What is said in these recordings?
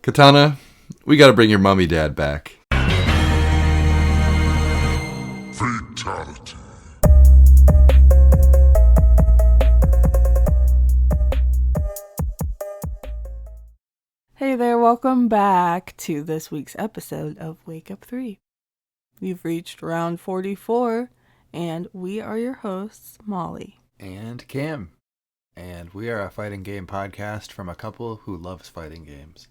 Katana, we gotta bring your mummy dad back. Fatality. Hey there, welcome back to this week's episode of Wake Up 3. You've reached round 44, and we are your hosts, Molly. And Cam. And we are a fighting game podcast from a couple who loves fighting games.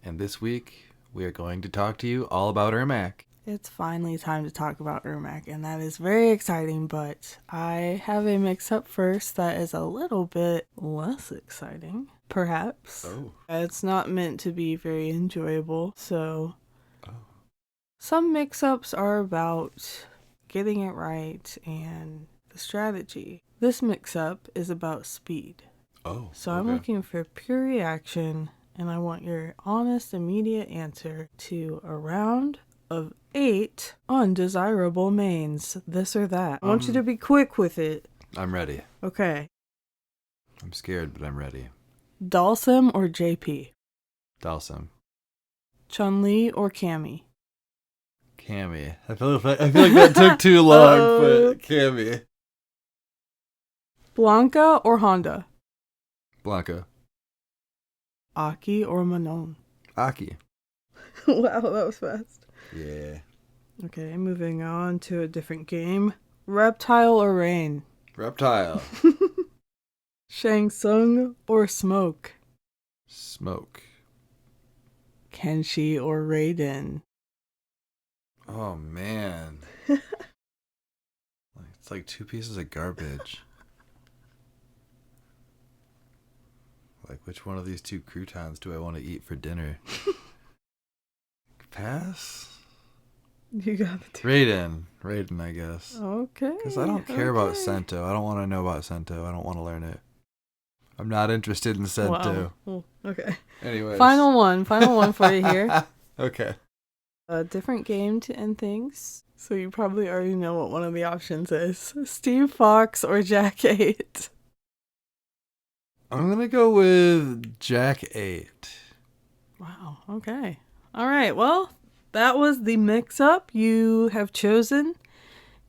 And this week, we are going to talk to you all about Ermac. It's finally time to talk about Ermac, and that is very exciting, but I have a mix-up first that is a little bit less exciting, perhaps. Oh. It's not meant to be very enjoyable, so some mix-ups are about getting it right and the strategy. This mix-up is about speed. Oh, So I'm looking for pure reaction, and I want your honest, immediate answer to a round of 8 undesirable mains, this or that. I want you to be quick with it. I'm ready. Okay. I'm scared, but I'm ready. Dalsim or JP? Dalsim. Chun-Li or Cammy? Cammy. I feel like that took too long, but Cammy. Blanca or Honda? Blanca. Aki or Manon? Aki. Wow, that was fast. Yeah. Okay, moving on to a different game. Reptile or Rain? Reptile. Shang Tsung or Smoke? Smoke. Kenshi or Raiden? Oh, man. It's like two pieces of garbage. Like, which one of these two croutons do I want to eat for dinner? Pass? You got the two. Raiden, I guess. Okay. Because I don't care about Sento. I don't want to know about Sento. I don't want to learn it. I'm not interested in Sento. Wow. Well, okay. Anyways. Final one for you here. Okay. A different game to end things. So you probably already know what one of the options is. Steve Fox or Jack 8? I'm going to go with Jack 8. Wow. Okay. All right. Well, that was the mix-up. You have chosen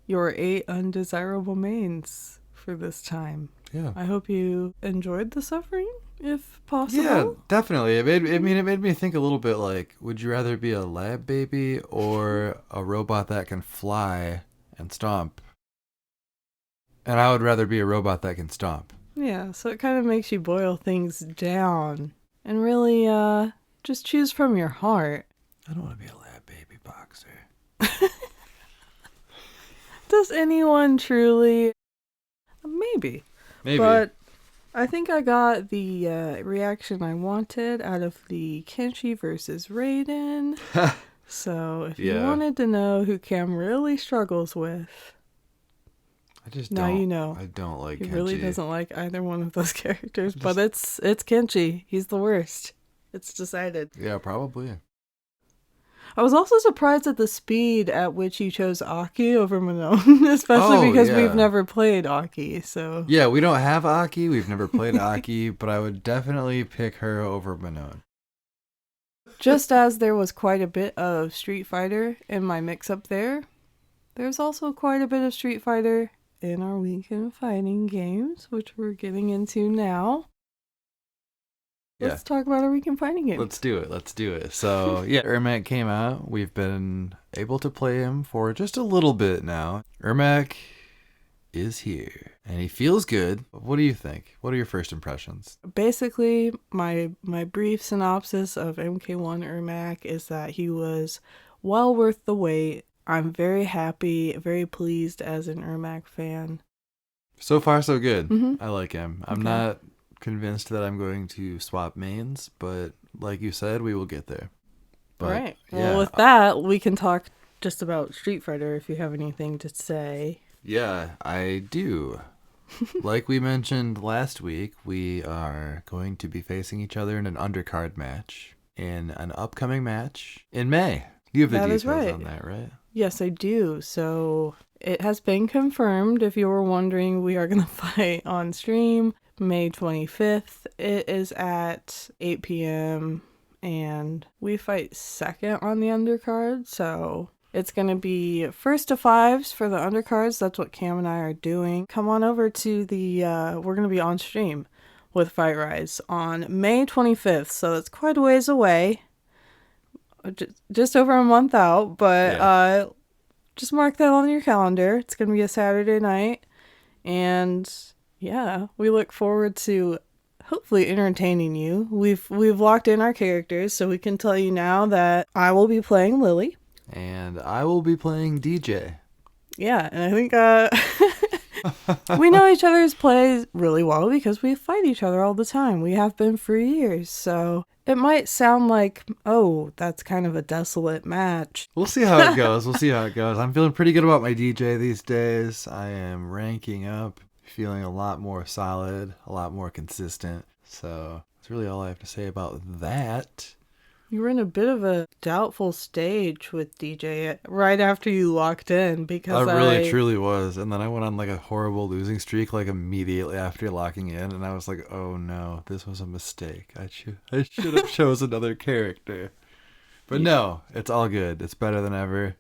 your 8 undesirable mains for this time. Yeah. I hope you enjoyed the suffering, if possible. Yeah, definitely. It made me think a little bit like, would you rather be a lab baby or a robot that can fly and stomp? And I would rather be a robot that can stomp. Yeah, so it kind of makes you boil things down and really just choose from your heart. I don't want to be a lab baby boxer. Does anyone truly? Maybe. Maybe. But I think I got the reaction I wanted out of the Kenshi versus Raiden. So if you wanted to know who Cam really struggles with, I just now don't. you know. I don't like He Kenshi. really doesn't like either one of those characters, but it's Kenshi. He's the worst. It's decided. Yeah, probably. I was also surprised at the speed at which you chose Aki over Manon, especially because we've never played Aki, so... Yeah, we don't have Aki, we've never played Aki, but I would definitely pick her over Manon. Just as there was quite a bit of Street Fighter in my mix-up there's also quite a bit of Street Fighter in our weekend fighting games, which we're getting into now. Let's talk about our weekend fighting games. Let's do it. So, yeah, Ermac came out. We've been able to play him for just a little bit now. Ermac is here, and he feels good. What do you think? What are your first impressions? Basically, my brief synopsis of MK1 Ermac is that he was well worth the wait. I'm very happy, very pleased as an Ermac fan. So far, so good. Mm-hmm. I like him. I'm not convinced that I'm going to swap mains, but like you said, we will get there. But, right. Well, with that, we can talk just about Street Fighter if you have anything to say. Yeah, I do. Like we mentioned last week, we are going to be facing each other in an undercard match in an upcoming match in May. You have the details on that, right? Yes, I do. So it has been confirmed. If you were wondering, we are going to fight on stream May 25th. It is at 8 p.m. and we fight second on the undercard, so it's going to be first to fives for the undercards. That's what Cam and I are doing. Come on over to the, we're going to be on stream with Fight Rise on May 25th, so that's quite a ways away. Just over a month out, but just mark that on your calendar. It's going to be a Saturday night, and yeah, we look forward to hopefully entertaining you. We've locked in our characters, so we can tell you now that I will be playing Lily. And I will be playing DJ. Yeah, and I think we know each other's plays really well because we fight each other all the time. We have been for years, so it might sound like, oh, that's kind of a desolate match. We'll see how it goes. I'm feeling pretty good about my DJ these days. I am ranking up, feeling a lot more solid, a lot more consistent. So that's really all I have to say about that. You were in a bit of a doubtful stage with DJ right after you locked in because I really truly was. And then I went on like a horrible losing streak like immediately after locking in, and I was like, oh no, this was a mistake. I should have chose another character. But no, it's all good. It's better than ever.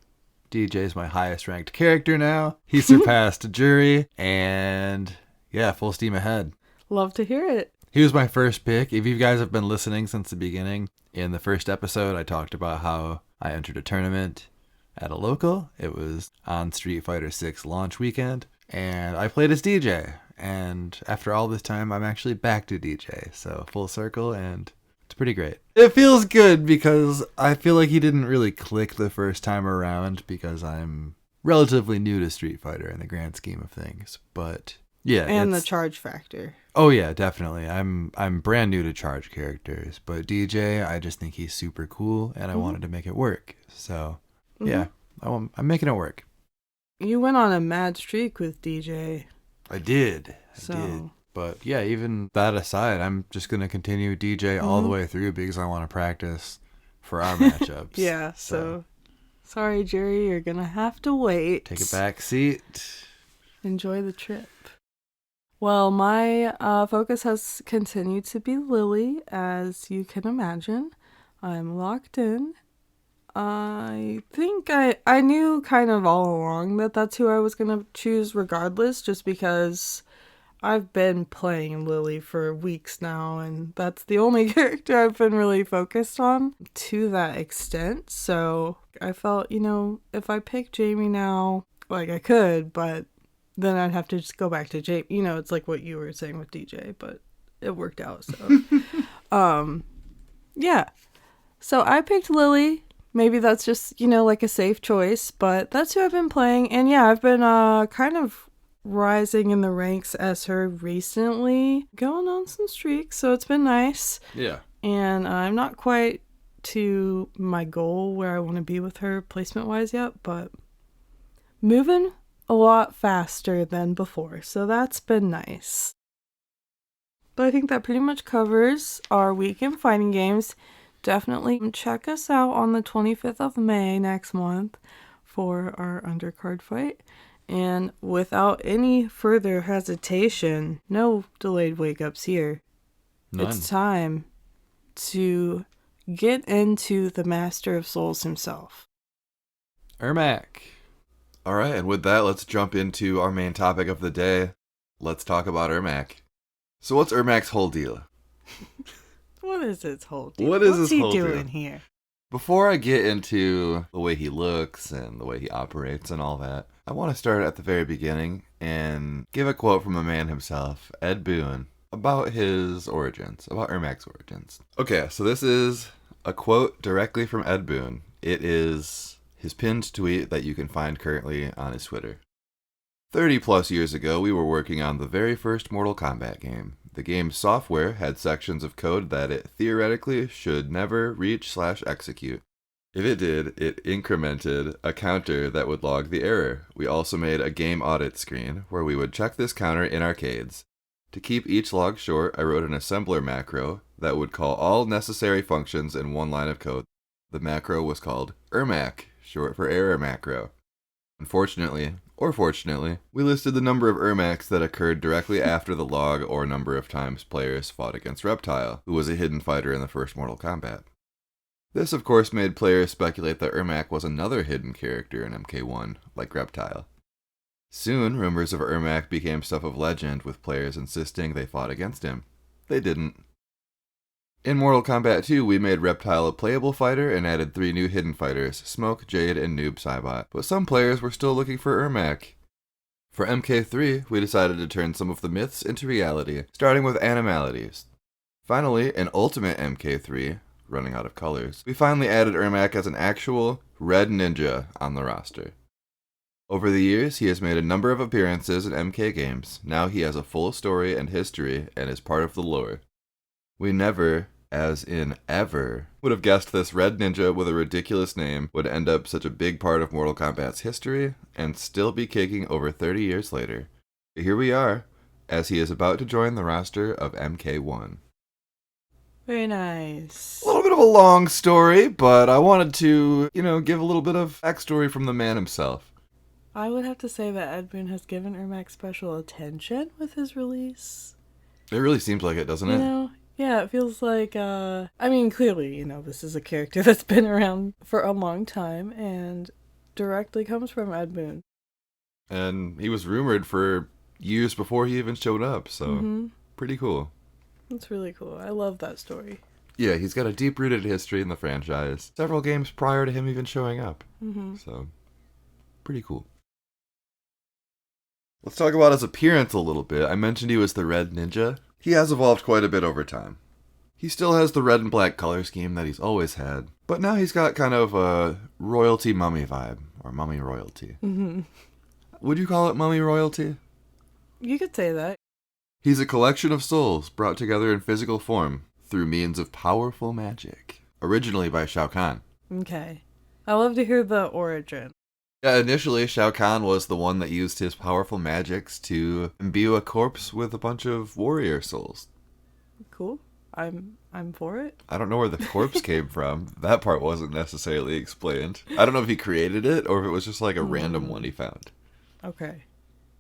DJ's my highest ranked character now. He surpassed Jury, and yeah, full steam ahead. Love to hear it. He was my first pick. If you guys have been listening since the beginning, in the first episode, I talked about how I entered a tournament at a local. It was on Street Fighter 6 launch weekend, and I played as DJ. And after all this time, I'm actually back to DJ. So full circle, and it's pretty great. It feels good because I feel like he didn't really click the first time around because I'm relatively new to Street Fighter in the grand scheme of things. But yeah, and the charge factor. Oh yeah, definitely. I'm brand new to charge characters, but DJ, I just think he's super cool, and I wanted to make it work. So yeah, I'm making it work. You went on a mad streak with DJ. I did. But yeah, even that aside, I'm just gonna continue DJ all the way through because I want to practice for our matchups. Yeah. So sorry, Jerry, you're gonna have to wait. Take a back seat. Enjoy the trip. Well, my focus has continued to be Lily, as you can imagine. I'm locked in. I think I knew kind of all along that that's who I was going to choose regardless, just because I've been playing Lily for weeks now, and that's the only character I've been really focused on to that extent. So I felt, if I pick Jamie now, like I could, but then I'd have to just go back to Jamie. It's like what you were saying with DJ, but it worked out. So, yeah. So I picked Lily. Maybe that's just, like a safe choice, but that's who I've been playing. And yeah, I've been kind of rising in the ranks as her recently, going on some streaks. So it's been nice. Yeah. And I'm not quite to my goal where I want to be with her placement-wise yet, but moving a lot faster than before, so that's been nice. But I think that pretty much covers our weekend fighting games. Definitely check us out on the 25th of May next month for our undercard fight. And without any further hesitation, no delayed wake-ups here. None. It's time to get into the Master of Souls himself. Ermac. All right, and with that, let's jump into our main topic of the day. Let's talk about Ermac. So what's Ermac's whole deal? What is his whole deal? What's he doing here? Before I get into the way he looks and the way he operates and all that, I want to start at the very beginning and give a quote from a man himself, Ed Boon, about his origins, about Ermac's origins. Okay, so this is a quote directly from Ed Boon. It is his pinned tweet that you can find currently on his Twitter. 30 plus years ago, we were working on the very first Mortal Kombat game. The game's software had sections of code that it theoretically should never reach/execute. If it did, it incremented a counter that would log the error. We also made a game audit screen where we would check this counter in arcades. To keep each log short, I wrote an assembler macro that would call all necessary functions in one line of code. The macro was called Ermac, short for error macro. Unfortunately, or fortunately, we listed the number of Ermacs that occurred directly after the log or number of times players fought against Reptile, who was a hidden fighter in the first Mortal Kombat. This, of course, made players speculate that Ermac was another hidden character in MK1, like Reptile. Soon, rumors of Ermac became stuff of legend, with players insisting they fought against him. They didn't. In Mortal Kombat 2, we made Reptile a playable fighter and added 3 new hidden fighters, Smoke, Jade, and Noob Saibot, but some players were still looking for Ermac. For MK3, we decided to turn some of the myths into reality, starting with Animalities. Finally, in Ultimate MK3, running out of colors, we finally added Ermac as an actual Red Ninja on the roster. Over the years, he has made a number of appearances in MK games. Now he has a full story and history and is part of the lore. We never, as in ever, would have guessed this Red Ninja with a ridiculous name would end up such a big part of Mortal Kombat's history and still be kicking over 30 years later. But here we are, as he is about to join the roster of MK1. Very nice. A little bit of a long story, but I wanted to, give a little bit of backstory from the man himself. I would have to say that Ed Boon has given Ermac special attention with his release. It really seems like it, doesn't it? Yeah, it feels like, clearly, this is a character that's been around for a long time and directly comes from Ed Boon. And he was rumored for years before he even showed up, so pretty cool. That's really cool. I love that story. Yeah, he's got a deep-rooted history in the franchise. Several games prior to him even showing up. So, pretty cool. Let's talk about his appearance a little bit. I mentioned he was the Red Ninja. He has evolved quite a bit over time. He still has the red and black color scheme that he's always had, but now he's got kind of a royalty mummy vibe, or mummy royalty. Would you call it mummy royalty? You could say that. He's a collection of souls brought together in physical form through means of powerful magic, originally by Shao Kahn. Okay. I love to hear the origin. Yeah, initially Shao Kahn was the one that used his powerful magics to imbue a corpse with a bunch of warrior souls. Cool. I'm for it. I don't know where the corpse came from. That part wasn't necessarily explained. I don't know if he created it or if it was just like a random one he found. Okay.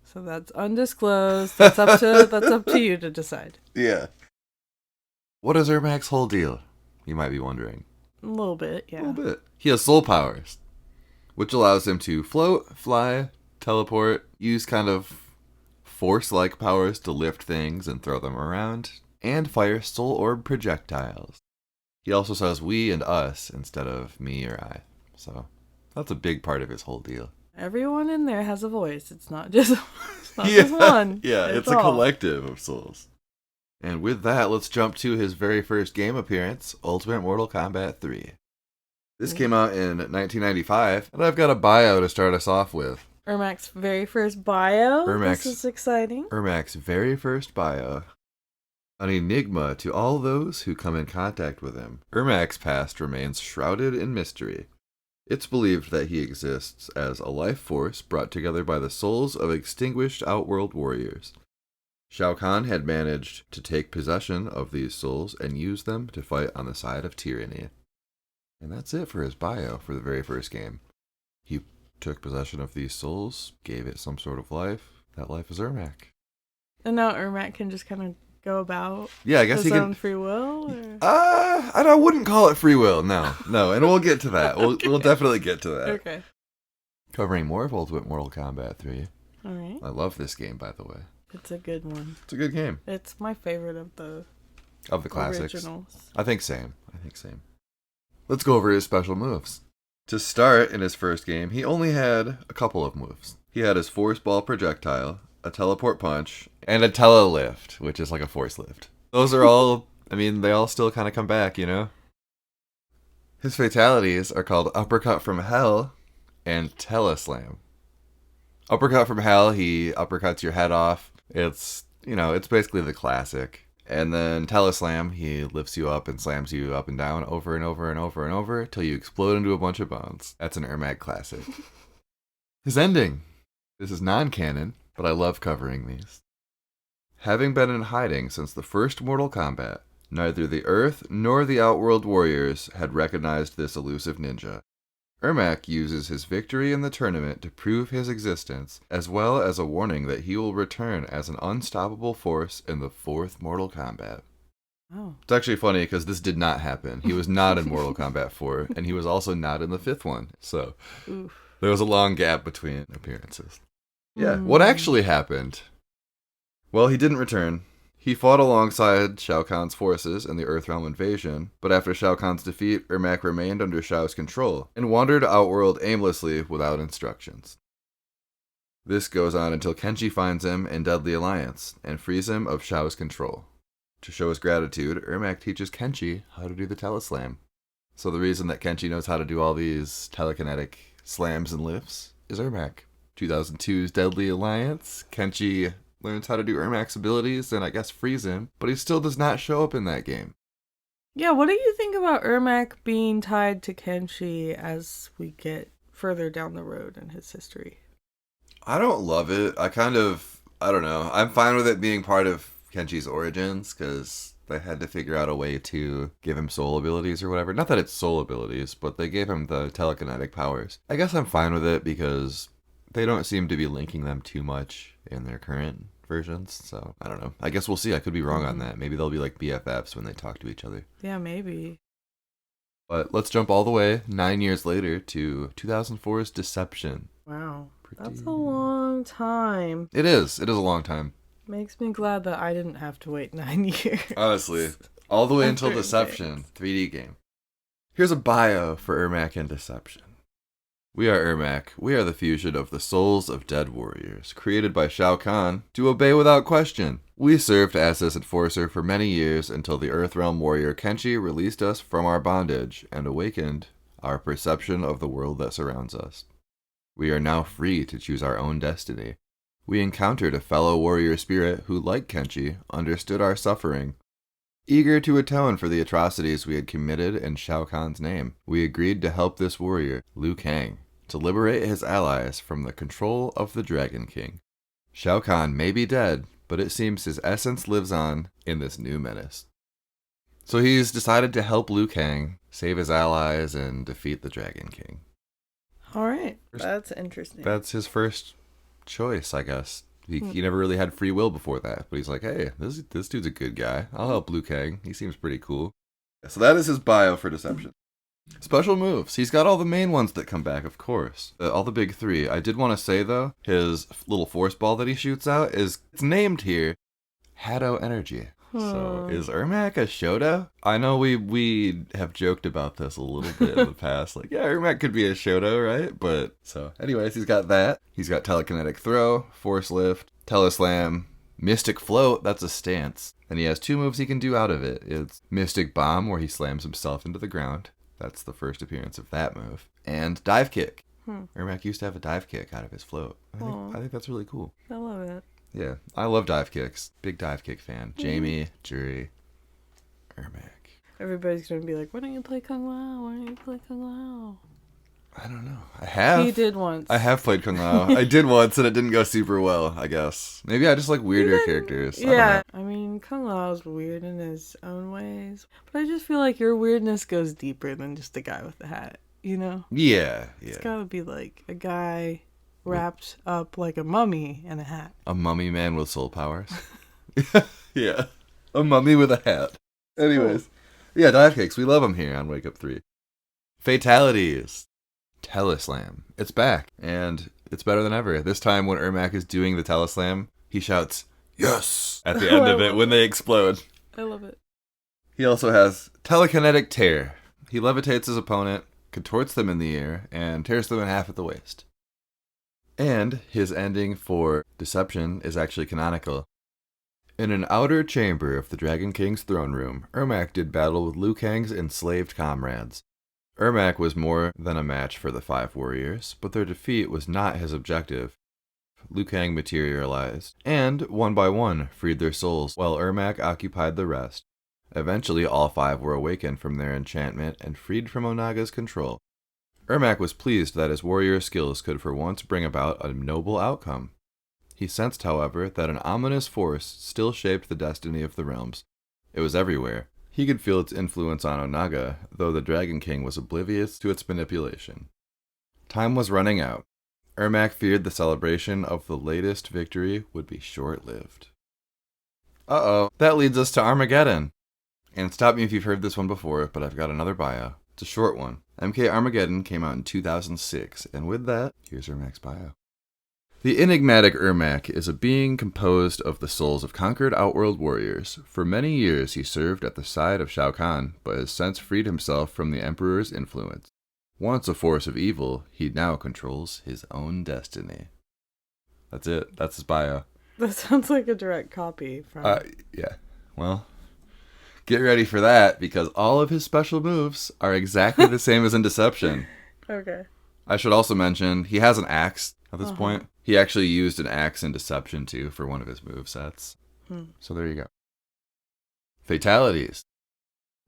So that's undisclosed. That's up to you to decide. Yeah. What is Ermac's whole deal? You might be wondering. A little bit, yeah. A little bit. He has soul powers, which allows him to float, fly, teleport, use kind of force-like powers to lift things and throw them around, and fire soul orb projectiles. He also says we and us instead of me or I. So that's a big part of his whole deal. Everyone in there has a voice. It's not just just one. Yeah, it's a collective of souls. And with that, let's jump to his very first game appearance, Ultimate Mortal Kombat 3. This came out in 1995, and I've got a bio to start us off with. Ermac's very first bio. This is exciting. Ermac's very first bio. An enigma to all those who come in contact with him, Ermac's past remains shrouded in mystery. It's believed that he exists as a life force brought together by the souls of extinguished outworld warriors. Shao Kahn had managed to take possession of these souls and use them to fight on the side of tyranny. And that's it for his bio for the very first game. He took possession of these souls, gave it some sort of life. That life is Ermac. And now Ermac can just kind of go about I guess his he own can free will? I wouldn't call it free will, no, and we'll get to that. We'll definitely get to that. Okay. Covering more of Ultimate Mortal Kombat 3. Alright. I love this game, by the way. It's a good one. It's a good game. It's my favorite of the classics. originals. I think same. Let's go over his special moves. To start, in his first game, he only had a couple of moves. He had his force ball projectile, a teleport punch, and a telelift, which is like a force lift. Those are all, they all still kind of come back, His fatalities are called Uppercut from Hell and Teleslam. Uppercut from Hell, he uppercuts your head off. It's basically the classic. And then Teleslam, he lifts you up and slams you up and down over and over and over and over till you explode into a bunch of bones. That's an Ermac classic. His ending. This is non-canon, but I love covering these. Having been in hiding since the first Mortal Kombat, neither the Earth nor the Outworld Warriors had recognized this elusive ninja. Ermac uses his victory in the tournament to prove his existence, as well as a warning that he will return as an unstoppable force in the fourth Mortal Kombat. Oh. It's actually funny because this did not happen. He was not in Mortal Kombat 4, and he was also not in the 5th one. So Oof. there was a long gap between appearances. Yeah, what actually happened? Well, he didn't return. He fought alongside Shao Kahn's forces in the Earthrealm invasion, but after Shao Kahn's defeat, Ermac remained under Shao's control and wandered outworld aimlessly without instructions. This goes on until Kenshi finds him in Deadly Alliance and frees him of Shao's control. To show his gratitude, Ermac teaches Kenshi how to do the teleslam. So the reason that Kenshi knows how to do all these telekinetic slams and lifts is Ermac. 2002's Deadly Alliance, Kenshi learns how to do Ermac's abilities and I guess frees him, but he still does not show up in that game. Yeah, what do you think about Ermac being tied to Kenshi as we get further down the road in his history? I don't love it. I don't know. I'm fine with it being part of Kenshi's origins because they had to figure out a way to give him soul abilities or whatever. Not that it's soul abilities, but they gave him the telekinetic powers. I guess I'm fine with it because they don't seem to be linking them too much in their current versions. So, I don't know. I guess we'll see. I could be wrong on that. Maybe they'll be like BFFs when they talk to each other. Yeah, maybe. But let's jump all the way 9 years later to 2004's Deception. Wow. That's a long time. It is. It is a long time. Makes me glad that I didn't have to wait 9 years. Honestly. All the way until Certain Deception, 3D game. Here's a bio for Ermac and Deception. We are Ermac. We are the fusion of the souls of dead warriors, created by Shao Kahn to obey without question. We served as his enforcer for many years until the Earthrealm warrior Kenshi released us from our bondage and awakened our perception of the world that surrounds us. We are now free to choose our own destiny. We encountered a fellow warrior spirit who, like Kenshi, understood our suffering. Eager to atone for the atrocities we had committed in Shao Kahn's name, we agreed to help this warrior, Liu Kang, to liberate his allies from the control of the Dragon King. Shao Kahn may be dead, but it seems his essence lives on in this new menace. So he's decided to help Liu Kang save his allies and defeat the Dragon King. All right. That's interesting. That's his first choice, I guess. He never really had free will before that, but he's like, hey, this dude's a good guy. I'll help Liu Kang. He seems pretty cool. So that is his bio for Deception. Special moves. He's got all the main ones that come back, of course. All the big three. I did want to say, though, his little force ball that he shoots out it's named here Hado Energy. So is Ermac a Shoto? I know we have joked about this a little bit in the past. Like, yeah, Ermac could be a Shoto, right? But, so, anyways, he's got that. He's got Telekinetic Throw, Force Lift, Teleslam, Mystic Float, that's a stance. And he has 2 moves he can do out of it. It's Mystic Bomb, where he slams himself into the ground. That's the first appearance of that move. And Dive Kick. Ermac used to have a dive kick out of his float. I think that's really cool. I love it. Yeah, I love dive kicks. Big dive kick fan. Jamie, Jury, Ermac. Everybody's going to be like, why don't you play Kung Lao? Why don't you play Kung Lao? I don't know. I have. He did once. I have played Kung Lao. I did once and it didn't go super well, I guess. Maybe I just like weirder characters. Yeah. I mean, Kung Lao's weird in his own ways. But I just feel like your weirdness goes deeper than just the guy with the hat, you know? Yeah. It's got to be like a guy wrapped up like a mummy in a hat. A mummy man with soul powers. Yeah. A mummy with a hat. Anyways. Yeah, dive kicks. We love them here on Wake Up 3. Fatalities. Teleslam. It's back. And it's better than ever. This time when Ermac is doing the Teleslam, he shouts, "Yes!" at the end of it when they explode. I love it. He also has Telekinetic Tear. He levitates his opponent, contorts them in the air, and tears them in half at the waist. And his ending for Deception is actually canonical. In an outer chamber of the Dragon King's throne room, Ermac did battle with Liu Kang's enslaved comrades. Ermac was more than a match for the 5 warriors, but their defeat was not his objective. Liu Kang materialized, and, one by one, freed their souls, while Ermac occupied the rest. Eventually, all 5 were awakened from their enchantment and freed from Onaga's control. Ermac was pleased that his warrior skills could for once bring about a noble outcome. He sensed, however, that an ominous force still shaped the destiny of the realms. It was everywhere. He could feel its influence on Onaga, though the Dragon King was oblivious to its manipulation. Time was running out. Ermac feared the celebration of the latest victory would be short-lived. Uh-oh, that leads us to Armageddon. And stop me if you've heard this one before, but I've got another bio. It's a short one. MK Armageddon came out in 2006, and with that, here's Ermac's bio. The enigmatic Ermac is a being composed of the souls of conquered outworld warriors. For many years he served at the side of Shao Kahn, but has since freed himself from the Emperor's influence. Once a force of evil, he now controls his own destiny. That's it. That's his bio. That sounds like a direct copy from... Yeah. Well, get ready for that, because all of his special moves are exactly the same as in Deception. Okay. I should also mention, he has an axe at this point. He actually used an axe in Deception, too, for one of his movesets. So there you go. Fatalities.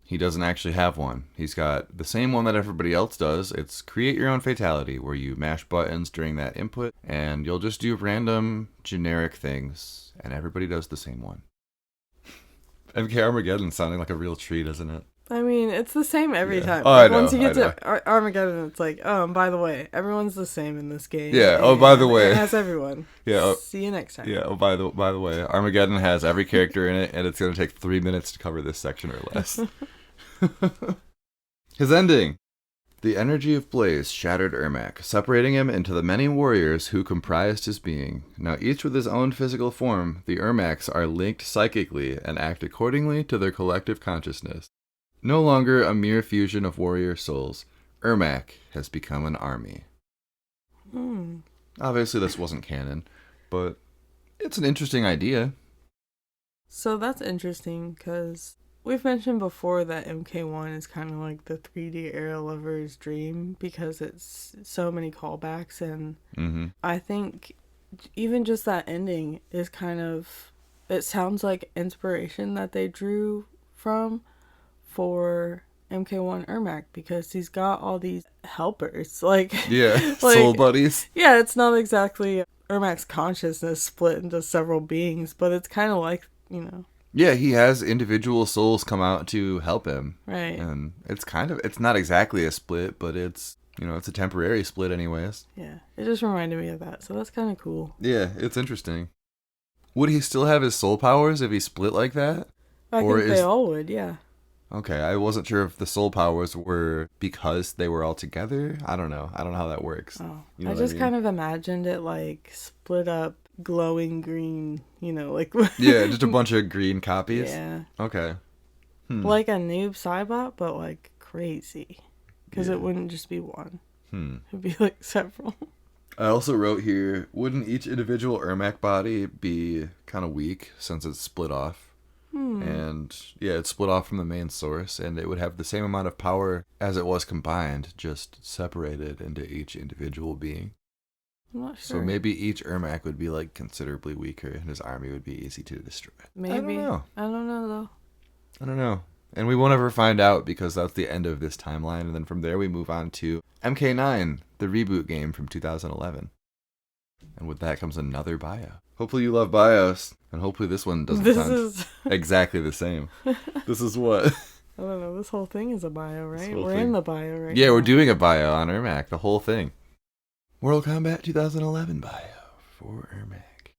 He doesn't actually have one. He's got the same one that everybody else does. It's create your own fatality, where you mash buttons during that input, and you'll just do random, generic things, and everybody does the same one. MK Armageddon sounding like a real treat, isn't it? I mean, it's the same every time. Oh, I know, Once you get to Armageddon, it's like, oh, and by the way, everyone's the same in this game. Yeah, oh, by the way. It has everyone. Yeah. See you next time. Yeah, oh, by the way, Armageddon has every character in it, and it's going to take 3 minutes to cover this section or less. His ending. The energy of Blaze shattered Ermac, separating him into the many warriors who comprised his being. Now each with his own physical form, the Ermacs are linked psychically and act accordingly to their collective consciousness. No longer a mere fusion of warrior souls, Ermac has become an army. Obviously this wasn't canon, but it's an interesting idea. So that's interesting, because we've mentioned before that MK1 is kind of like the 3D era lover's dream, because it's so many callbacks, and I think even just that ending is kind of, it sounds like inspiration that they drew from for MK1 Ermac, because he's got all these helpers, Yeah, soul buddies. Yeah, it's not exactly Ermac's consciousness split into several beings, but it's kind of like, Yeah, he has individual souls come out to help him. Right. And it's not exactly a split, but it's a temporary split anyways. Yeah, it just reminded me of that, so that's kind of cool. Yeah, it's interesting. Would he still have his soul powers if he split like that? I think they all would, yeah. Okay, I wasn't sure if the soul powers were because they were all together. I don't know how that works. Oh, You know I what just mean? kind of imagined it like split up, glowing green, like... Yeah, just a bunch of green copies? Yeah. Okay. Like a noob Cybot, but like crazy. Because it wouldn't just be one. It'd be like several. I also wrote here, wouldn't each individual Ermac body be kind of weak since it's split off? And yeah, it's split off from the main source, and it would have the same amount of power as it was combined, just separated into each individual being. I'm not sure. So maybe each Ermac would be like considerably weaker, and his army would be easy to destroy. Maybe. I don't know. I don't know, though. I don't know. And we won't ever find out, because that's the end of this timeline, and then from there we move on to MK9, the reboot game from 2011. And with that comes another bio. Hopefully you love bios, and hopefully this one doesn't sound exactly the same. This is what? I don't know, this whole thing is a bio, right? We're in the bio right now. Yeah, we're doing a bio on Ermac, the whole thing. World Combat 2011 bio for Ermac.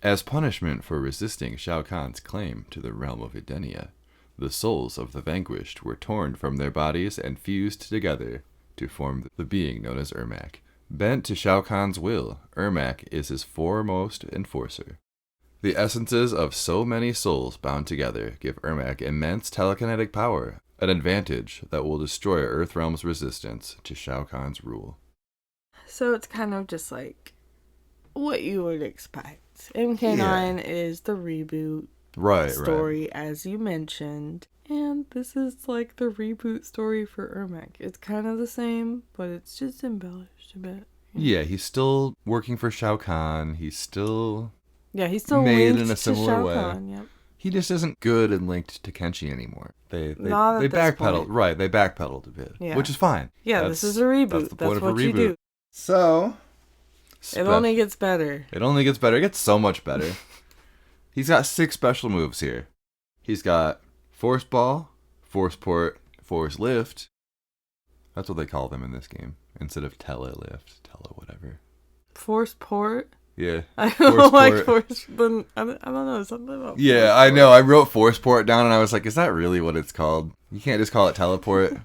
As punishment for resisting Shao Kahn's claim to the realm of Edenia, the souls of the vanquished were torn from their bodies and fused together to form the being known as Ermac. Bent to Shao Kahn's will, Ermac is his foremost enforcer. The essences of so many souls bound together give Ermac immense telekinetic power, an advantage that will destroy Earthrealm's resistance to Shao Kahn's rule. So it's kind of just like what you would expect. MK9 is the reboot story, as you mentioned. And this is like the reboot story for Ermac. It's kind of the same, but it's just embellished a bit. Yeah, he's still working for Shao Kahn. He's still made in a similar way. Kahn, yep. He just isn't good and linked to Kenshi anymore. They Not at this backpedaled, point. right? They backpedaled a bit, Yeah. which is fine. Yeah, this is a reboot. That's the point of a what reboot. you do. So It only gets better. It only gets better. It gets so much better. He's got 6 special moves here. He's got Force Ball, Force Port, Force Lift. That's what they call them in this game, instead of Tele Lift, Tele whatever. Force Port? Yeah. I don't like Forceport. force, but I don't know, something about Yeah, I know. I wrote Forceport down and I was like, is that really what it's called? You can't just call it Teleport.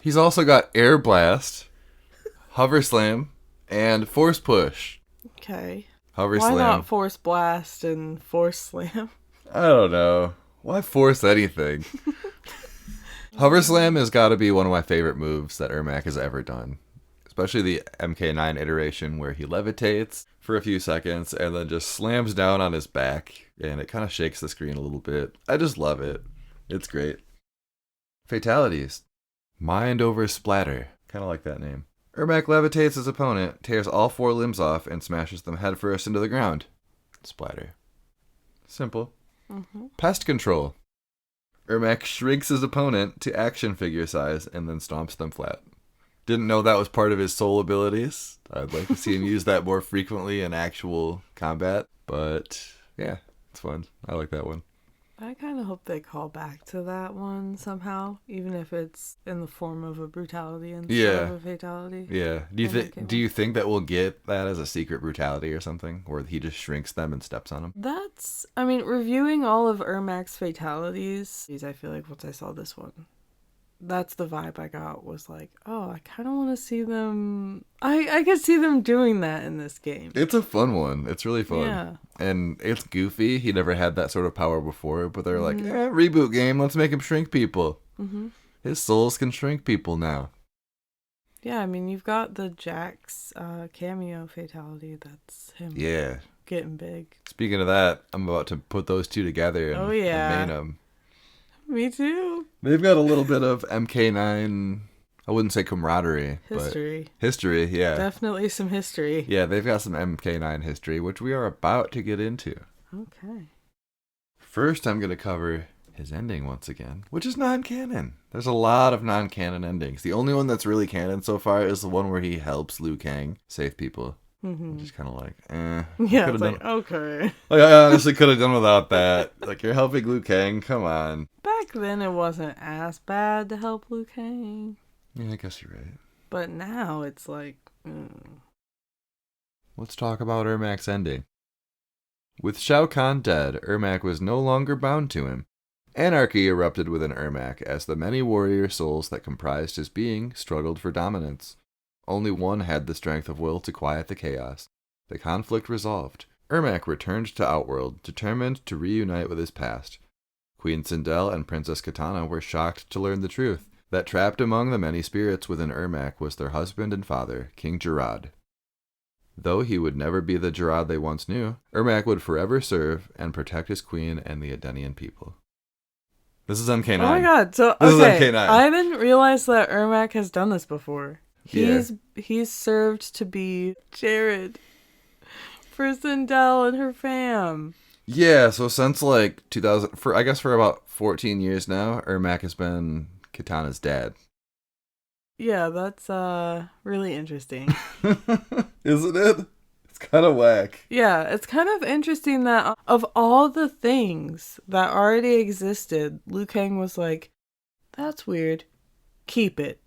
He's also got Air Blast, Hover Slam, and Force Push. Okay. Hover Why Slam. not Force Blast and Force Slam? I don't know. Why force anything? Hover Slam has got to be one of my favorite moves that Ermac has ever done. Especially the MK9 iteration where he levitates for a few seconds and then just slams down on his back and it kind of shakes the screen a little bit. I just love it. It's great. Fatalities. Mind over Splatter. Kind of like that name. Ermac levitates his opponent, tears all 4 limbs off, and smashes them headfirst into the ground. Splatter. Simple. Mm-hmm. Pest Control. Ermac shrinks his opponent to action figure size and then stomps them flat. Didn't know that was part of his soul abilities. I'd like to see him use that more frequently in actual combat. But yeah, it's fun. I like that one. I kind of hope they call back to that one somehow, even if it's in the form of a brutality instead of a fatality. Yeah. Do you think that we'll get that as a secret brutality or something, where he just shrinks them and steps on them? Reviewing all of Ermac's fatalities, I feel like once I saw this one, that's the vibe I got, was like, oh, I kind of want to see them. I could see them doing that in this game. It's a fun one. It's really fun. Yeah. And it's goofy. He never had that sort of power before, but they're like, reboot game, let's make him shrink people. Mm-hmm. His souls can shrink people now. Yeah, I mean, you've got the Jax cameo fatality. That's him getting big. Speaking of that, I'm about to put those two together and, and main them. Me too. They've got a little bit of MK9, I wouldn't say camaraderie, History. but history, yeah. Definitely some history. Yeah, they've got some MK9 history, which we are about to get into. Okay. First, I'm going to cover his ending once again, which is non-canon. There's a lot of non-canon endings. The only one that's really canon so far is the one where he helps Liu Kang save people. Mm-hmm. Just kind of like, Yeah, it's like, okay. Like, I honestly could have done without that. Like, you're helping Liu Kang, come on. Back then, it wasn't as bad to help Liu Kang. Yeah, I guess you're right. But now, it's like, Let's talk about Ermac's ending. With Shao Kahn dead, Ermac was no longer bound to him. Anarchy erupted within Ermac as the many warrior souls that comprised his being struggled for dominance. Only one had the strength of will to quiet the chaos. The conflict resolved. Ermac returned to Outworld, determined to reunite with his past. Queen Sindel and Princess Katana were shocked to learn the truth, that trapped among the many spirits within Ermac was their husband and father, King Gerard. Though he would never be the Gerard they once knew, Ermac would forever serve and protect his queen and the Edenian people. This is MK9. oh my god. So, This is okay. MK9. I didn't realize that Ermac has done this before. He's served to be Jared for Sindel and her fam. Yeah, so since like 2000, for about 14 years now, Ermac has been Katana's dad. Yeah, that's really interesting. Isn't it? It's kind of whack. Yeah, it's kind of interesting that of all the things that already existed, Liu Kang was like, that's weird. Keep it.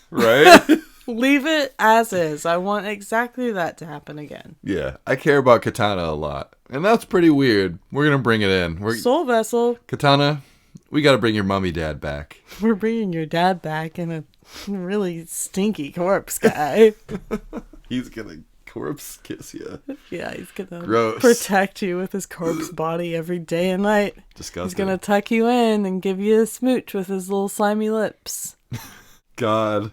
Right? Leave it as is. I want exactly that to happen again. Yeah, I care about Katana a lot. And that's pretty weird. We're going to bring it in. Soul Vessel. Katana, we got to bring your mummy dad back. We're bringing your dad back in a really stinky corpse guy. He's going to corpse kiss you. Yeah, he's gonna Gross. protect you with his corpse body every day and night. Disgusting. He's gonna tuck you in and give you a smooch with his little slimy lips. God.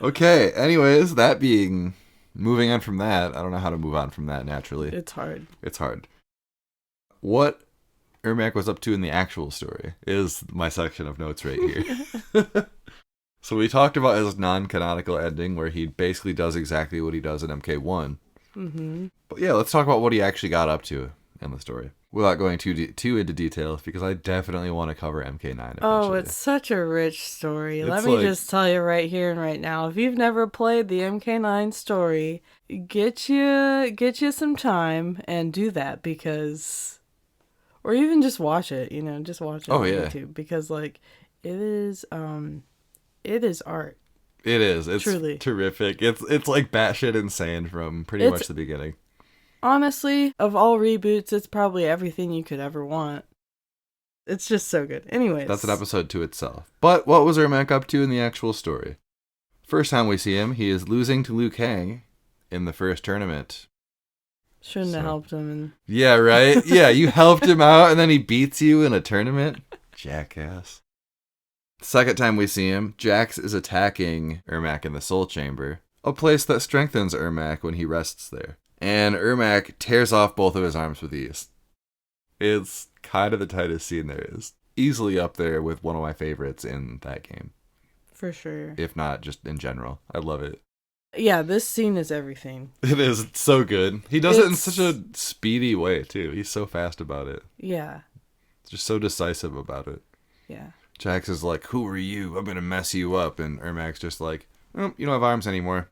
Okay, anyways, that being... Moving on from that, I don't know how to move on from that naturally. It's hard. It's hard. What Ermac was up to in the actual story is my section of notes right here. So we talked about his non-canonical ending where he basically does exactly what he does in MK1. Mm-hmm. But yeah, let's talk about what he actually got up to in the story. Without going too into detail, because I definitely want to cover MK9 eventually. Oh, it's such a rich story. It's Let me just tell you right here and right now. If you've never played the MK9 story, get you some time and do that because... Or even just watch it, just watch it on YouTube. Because, it is art. It is. It's truly terrific. It's like batshit insane from pretty much the beginning. honestly, of all reboots, it's probably everything you could ever want. It's just so good. Anyways. That's an episode to itself. But what was Ermac up to in the actual story? First time we see him, he is losing to Liu Kang in the first tournament. Shouldn't have helped him. Yeah, right? Yeah, you helped him out and then he beats you in a tournament? Jackass. Second time we see him, Jax is attacking Ermac in the Soul Chamber, a place that strengthens Ermac when he rests there. And Ermac tears off both of his arms with ease. It's kind of the tightest scene there is. Easily up there with one of my favorites in that game. For sure. If not, just in general. I love it. Yeah, this scene is everything. It is. It's so good. He does it in such a speedy way, too. He's so fast about it. Yeah. Just so decisive about it. Yeah. Jax is like, who are you? I'm going to mess you up. And Ermac's just like, oh, you don't have arms anymore.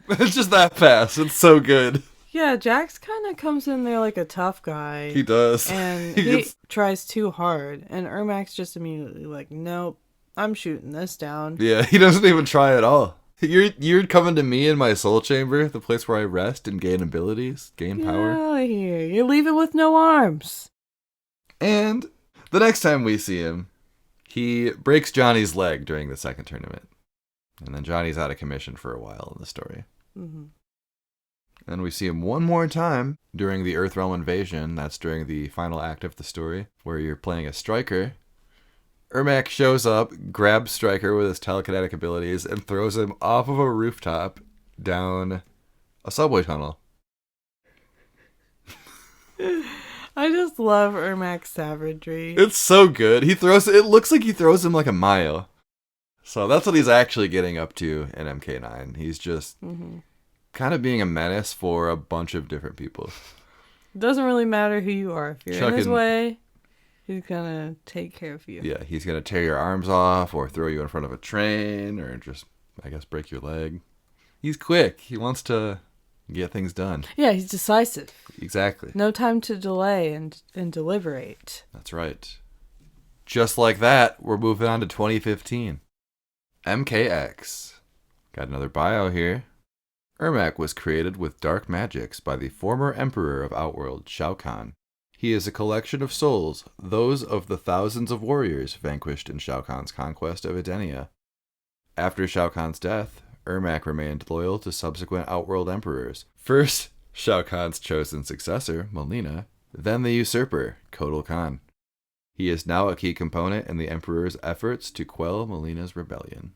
It's just that fast. It's so good. Yeah, Jax kind of comes in there like a tough guy. He does. And he tries too hard. And Ermac's just immediately like, nope, I'm shooting this down. Yeah, he doesn't even try at all. You're coming to me in my soul chamber, the place where I rest and gain abilities, gain power. Get out of here. You're leaving with no arms. And the next time we see him, he breaks Johnny's leg during the second tournament. And then Johnny's out of commission for a while in the story. Mm-hmm. And we see him one more time during the Earthrealm invasion. That's during the final act of the story, where you're playing a striker. Ermac shows up, grabs Stryker with his telekinetic abilities, and throws him off of a rooftop down a subway tunnel. I just love Ermac's savagery. It's so good. It looks like he throws him like a mile. So that's what he's actually getting up to in MK9. He's just kind of being a menace for a bunch of different people. It doesn't really matter who you are. If you're in his way, he's gonna take care of you. Yeah, he's gonna tear your arms off or throw you in front of a train or just, I guess, break your leg. He's quick. He wants to get things done. Yeah, he's decisive. Exactly. No time to delay and deliberate. That's right. Just like that, we're moving on to 2015. MKX. Got another bio here. Ermac was created with dark magics by the former emperor of Outworld, Shao Kahn. He is a collection of souls, those of the thousands of warriors vanquished in Shao Kahn's conquest of Edenia. After Shao Kahn's death, Ermac remained loyal to subsequent Outworld emperors. First, Shao Kahn's chosen successor, Melina, then the usurper, Kotal Khan. He is now a key component in the Emperor's efforts to quell Melina's rebellion.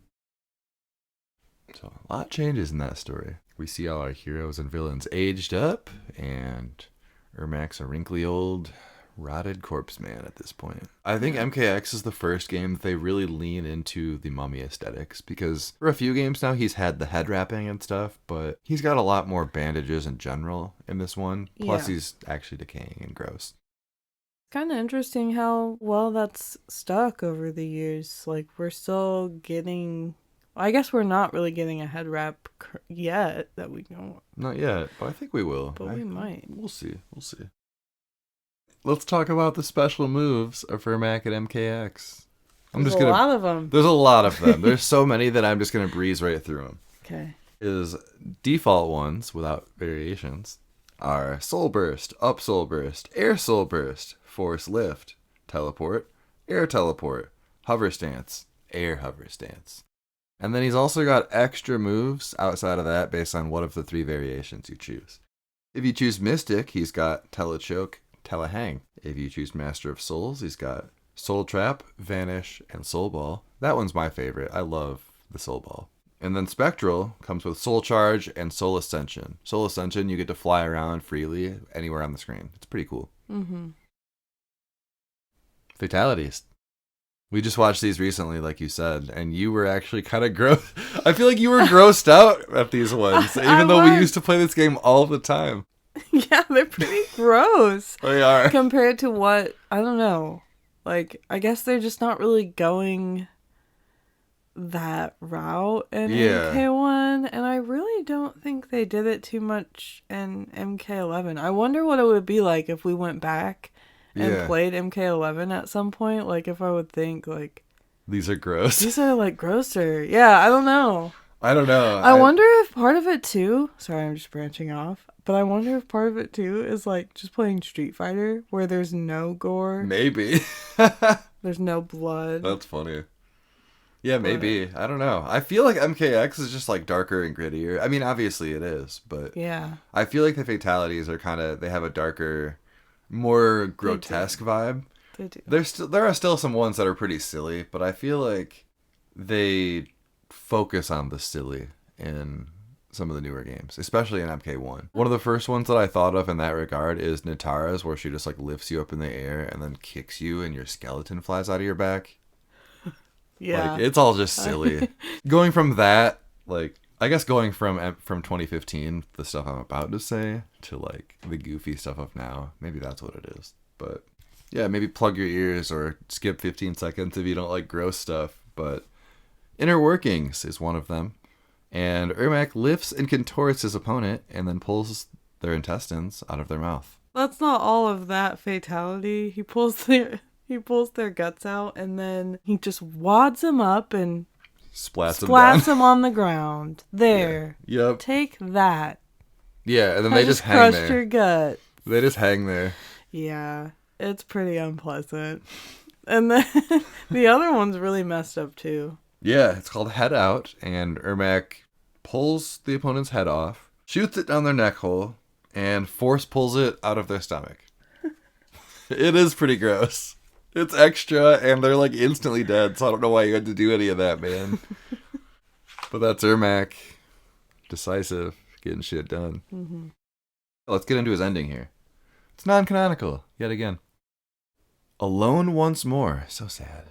So, a lot changes in that story. We see all our heroes and villains aged up, and Ermac's a wrinkly old, rotted corpse man at this point. I think MKX is the first game that they really lean into the mummy aesthetics, because for a few games now he's had the head wrapping and stuff, but he's got a lot more bandages in general in this one. Plus he's actually decaying and gross. Kind of interesting how well that's stuck over the years. Like, we're still getting... I guess we're not really getting a head wrap yet that we know. Not yet, but I think we will. But we might. We'll see. Let's talk about the special moves of Ermac and MKX. There's a lot of them. There's a lot of them. There's so many that I'm just going to breeze right through them. Okay. Is default ones without variations are Soul Burst, Up Soul Burst, Air Soul Burst, Force Lift, Teleport, Air Teleport, Hover Stance, Air Hover Stance. And then he's also got extra moves outside of that based on one of the three variations you choose. If you choose Mystic, he's got Telechoke, Telehang. If you choose Master of Souls, he's got Soul Trap, Vanish, and Soul Ball. That one's my favorite. I love the Soul Ball. And then Spectral comes with Soul Charge and Soul Ascension. Soul Ascension, you get to fly around freely anywhere on the screen. It's pretty cool. Mm-hmm. Fatalities. We just watched these recently, like you said, and you were actually kind of gross. I feel like you were grossed out at these ones, even though we used to play this game all the time. Yeah, they're pretty gross. They are. Compared to what, I don't know. Like, I guess they're just not really going that route in MK1, and I really don't think they did it too much in MK11. I wonder what it would be like if we went back and played MK11 at some point. Like, if I would think, like... These are gross. These are, like, grosser. Yeah, I don't know. I don't know. I wonder if part of it too, sorry, I'm just branching off, but I wonder if part of it too is like just playing Street Fighter where there's no gore, Maybe. there's no blood. That's funny. Yeah, maybe. I don't know. I feel like MKX is just like darker and grittier. I mean, obviously it is, but Yeah. I feel like the fatalities are they have a darker, more grotesque vibe. They do. There are still some ones that are pretty silly, but I feel like they focus on the silly in some of the newer games, especially in MK1. One of the first ones that I thought of in that regard is Nitara's, where she just like lifts you up in the air and then kicks you and your skeleton flies out of your back. Yeah. Like, it's all just silly. Going from that, like, I guess going from 2015, the stuff I'm about to say, to like the goofy stuff of now, maybe that's what it is. But yeah, maybe plug your ears or skip 15 seconds if you don't like gross stuff. But Inner Workings is one of them. And Ermac lifts and contorts his opponent and then pulls their intestines out of their mouth. That's not all of that fatality. He pulls their guts out and then he just wads them up and Splats them on the ground. There. Yeah. Yep. Take that. Yeah, and then I they just hang crushed there. your gut. They just hang there. Yeah, it's pretty unpleasant. And then the other one's really messed up too. Yeah, it's called Head Out, and Ermac pulls the opponent's head off, shoots it down their neck hole, and force pulls it out of their stomach. It is pretty gross. It's extra, and they're like instantly dead, so I don't know why you had to do any of that, man. But that's Ermac. Decisive, getting shit done. Mm-hmm. Let's get into his ending here. It's non-canonical, yet again. Alone once more. So sad.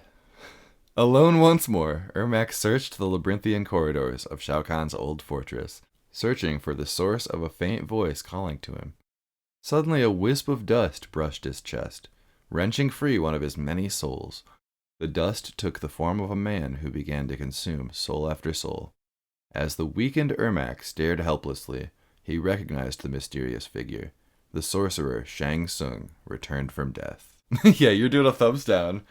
Alone once more, Ermac searched the labyrinthian corridors of Shao Kahn's old fortress, searching for the source of a faint voice calling to him. Suddenly a wisp of dust brushed his chest, wrenching free one of his many souls. The dust took the form of a man who began to consume soul after soul. As the weakened Ermac stared helplessly, he recognized the mysterious figure. The sorcerer Shang Tsung returned from death. Yeah, you're doing a thumbs down.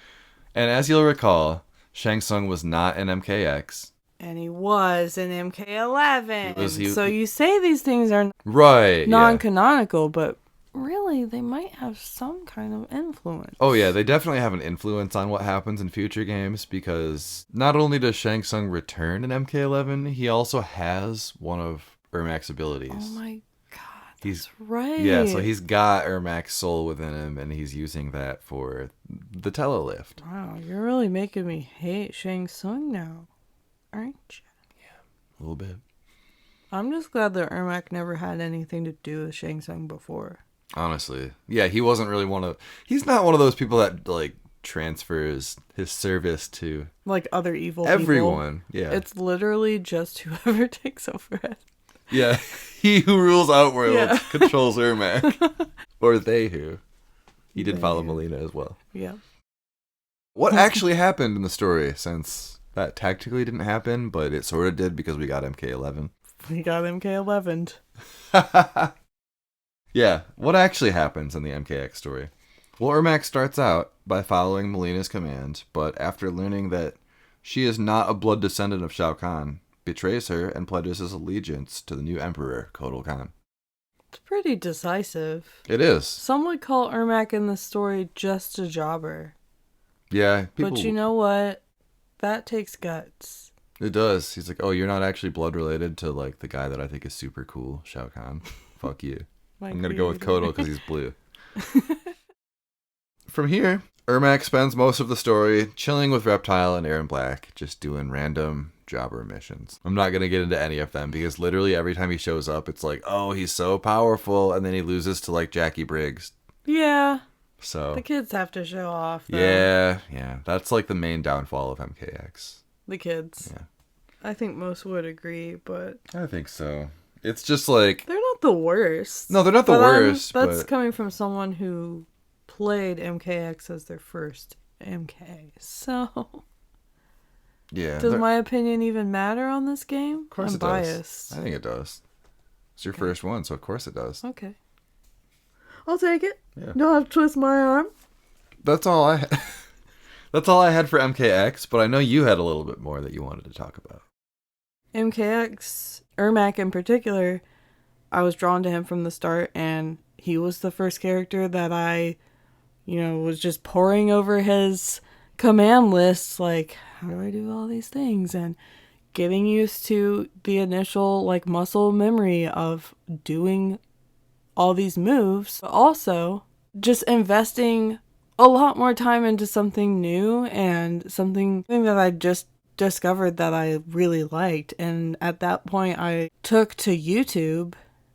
And as you'll recall, Shang Tsung was not in MKX. And he was in MK11. He- So you say these things are Right. non-canonical, but really they might have some kind of influence. Oh yeah, they definitely have an influence on what happens in future games, because not only does Shang Tsung return in MK11, he also has one of Ermac's abilities. Oh my god, He's- that's right. Yeah, so he's got Ermac's soul within him, and he's using that for the telelift. Wow, you're really making me hate Shang Tsung now, aren't you? A little bit. I'm just glad that Ermac never had anything to do with Shang Tsung before. Honestly. Yeah, he wasn't really he's not one of those people that, like, transfers his service to Like other evil everyone. people. Yeah. It's literally just whoever takes over it. Yeah. He who rules Outworld Yeah. controls Ermac. Or they who. He did They follow who. Melina as well. Yeah. What actually happened in the story, since that technically didn't happen, but it sort of did because we got MK11? We got MK11'd. Yeah, what actually happens in the MKX story? Well, Ermac starts out by following Melina's command, but after learning that she is not a blood descendant of Shao Kahn, betrays her and pledges his allegiance to the new emperor, Kotal Khan. It's pretty decisive. It is. Some would call Ermac in the story just a jobber. Yeah, people... But you know what? That takes guts. It does. He's like, oh, you're not actually blood related to, like, the guy that I think is super cool, Shao Kahn. Fuck you. I'm going to go with Kotal because he's blue. From here, Ermac spends most of the story chilling with Reptile and Aaron Black, just doing random jobber missions. I'm not going to get into any of them because literally every time he shows up, it's like, oh, he's so powerful, and then he loses to, like, Jackie Briggs. Yeah. So, The kids have to show off, though. yeah. That's, like, the main downfall of MKX. The kids. Yeah. I think most would agree, but I think so. It's just like... they're not the worst. No, they're not the But, worst, That's but... coming from someone who played MKX as their first MK. So, Yeah. does they're- my opinion even matter on this game? Of course I'm it does. biased. I think it does. It's your first one, so of course it does. Okay. I'll take it. Yeah. Don't have to twist my arm. That's all I That's all I had for MKX, but I know you had a little bit more that you wanted to talk about. MKX, Ermac in particular, I was drawn to him from the start, and he was the first character that I, was just poring over his command lists, like, how do I do all these things? And getting used to the initial, like, muscle memory of doing all these moves, but also just investing a lot more time into something new and something that I just discovered that I really liked. And at that point, I took to YouTube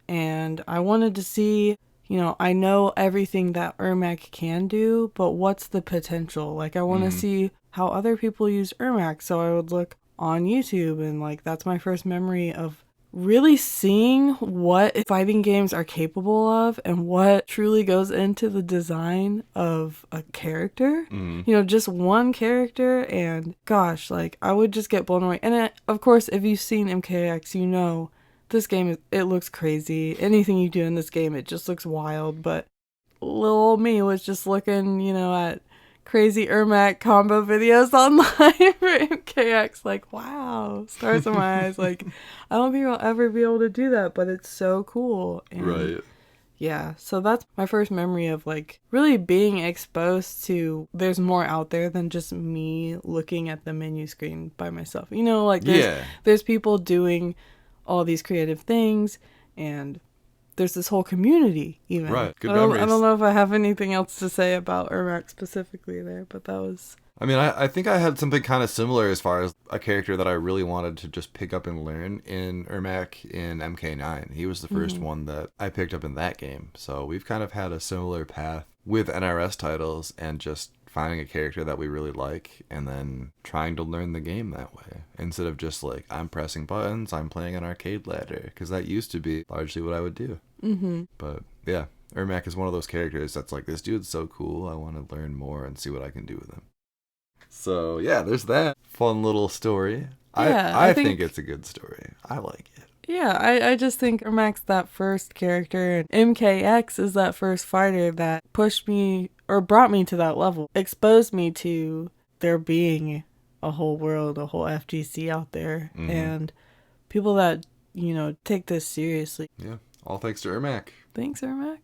and I wanted to see, I know everything that Ermac can do, but what's the potential? Like, I want to see how other people use Ermac. So I would look on YouTube, and like, that's my first memory of really seeing what fighting games are capable of and what truly goes into the design of a character. Just one character, and gosh, like, I would just get blown away. And of course, if you've seen MKX, this game, it looks crazy. Anything you do in this game, it just looks wild. But little old me was just looking, at crazy Ermac combo videos online for MKX. Like, wow, stars in my eyes. Like, I don't think I'll ever be able to do that, but it's so cool. And Right. yeah, so that's my first memory of, like, really being exposed to there's more out there than just me looking at the menu screen by myself. Like, there's people doing all these creative things, and there's this whole community even. Right. Good I memories. don't know if I have anything else to say about Ermac specifically there, but that was... I mean, I think I had something kind of similar as far as a character that I really wanted to just pick up and learn in Ermac in MK9. He was the first one that I picked up in that game. So we've kind of had a similar path with NRS titles and just finding a character that we really like and then trying to learn the game that way. Instead of just like, I'm pressing buttons, I'm playing an arcade ladder. Because that used to be largely what I would do. But yeah, Ermac is one of those characters that's like, this dude's so cool, I want to learn more and see what I can do with him. So yeah, there's that fun little story. Yeah, I think it's a good story. I like it. Yeah, I just think Ermac's that first character, and MKX is that first fighter that pushed me, or brought me to that level, exposed me to there being a whole world, a whole FGC out there, and people that, take this seriously. Yeah, all thanks to Ermac. Thanks, Ermac.